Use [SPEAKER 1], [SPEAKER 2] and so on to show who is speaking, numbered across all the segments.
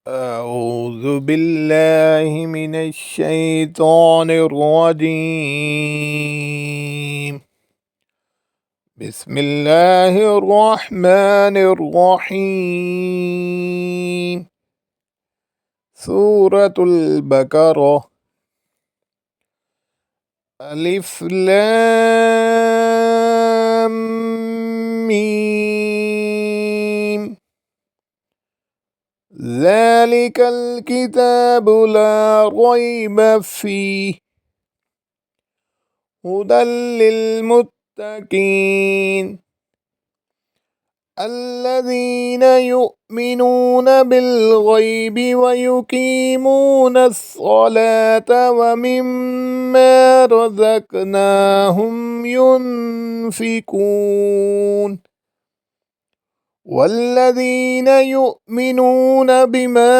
[SPEAKER 1] أعوذ بالله من الشيطان الرجيم. بسم الله الرحمن الرحيم. سورة البقرة. ألف لام ميم. ذلك الكتاب لا ريب فيه هدى للمتقين الذين يؤمنون بالغيب ويقيمون الصلاة ومما رزقناهم ينفقون والذين يؤمنون بما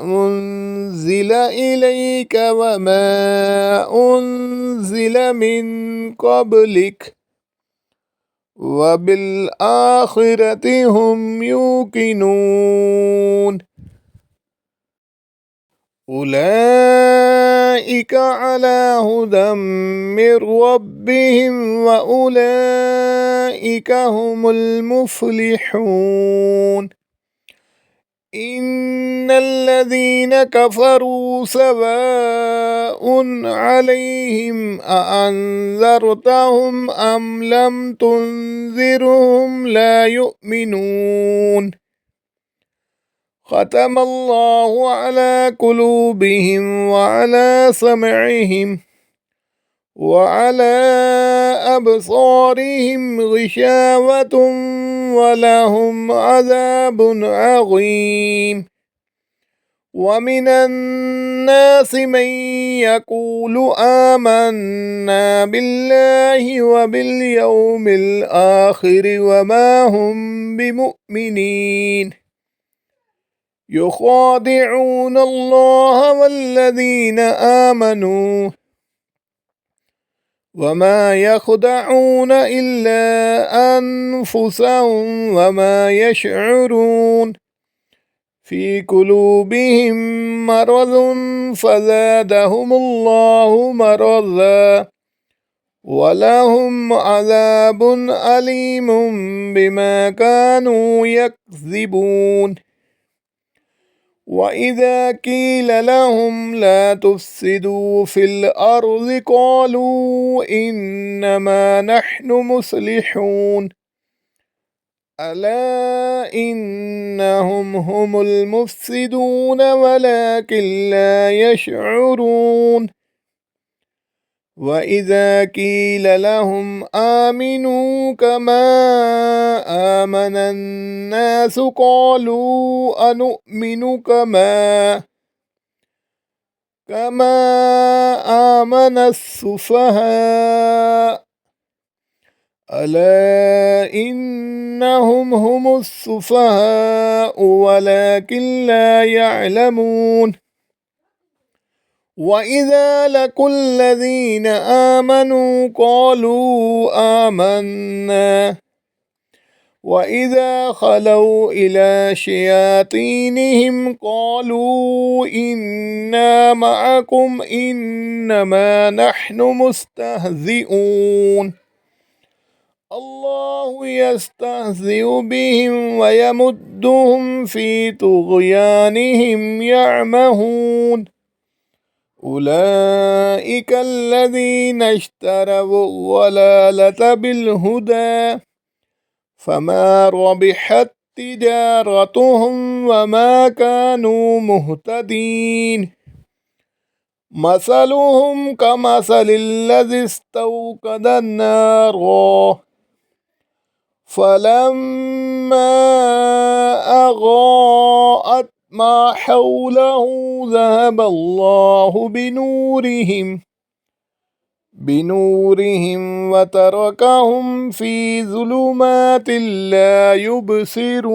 [SPEAKER 1] أنزل إليك وما أنزل من قبلك وبالآخرة هم يوقنون أولئك على هدى من ربهم وأولئك هم المفلحون إن الذين كفروا سواء عليهم أأنذرتهم أم لم تنذرهم لا يؤمنون ختم الله على قلوبهم وعلى سمعهم وعلى أبصارهم غشاوة ولهم عذاب عظيم ومن الناس من يقول آمنا بالله وباليوم الآخر وما هم بمؤمنين يخادعون الله والذين آمنوا وما يخدعون إلا أنفسهم وما يشعرون في قلوبهم مرض فزادهم الله مرضا ولهم عذاب أليم بما كانوا يكذبون وإذا قيل لهم لا تفسدوا في الأرض قالوا إنما نحن مصلحون ألا إنهم هم المفسدون ولكن لا يشعرون وإذا قيل لهم آمنوا كما آمن الناس قالوا أنؤمن كما آمن السفهاء ألا إنهم هم السفهاء ولكن لا يعلمون وإذا لقوا الذين آمنوا قالوا آمنا وإذا خلوا إلى شياطينهم قالوا إنا معكم إنما نحن مستهزئون الله يستهزئ بهم ويمدهم في طغيانهم يعمهون أولئك الذين اشتروا الضلالة بالهدى فما ربحت تجارتهم وما كانوا مهتدين مثلهم كمثل الذي استوقد النار فلما أضاءت ما حوله ذهب الله بنورهم وتركهم في ظلمات لا يبصرون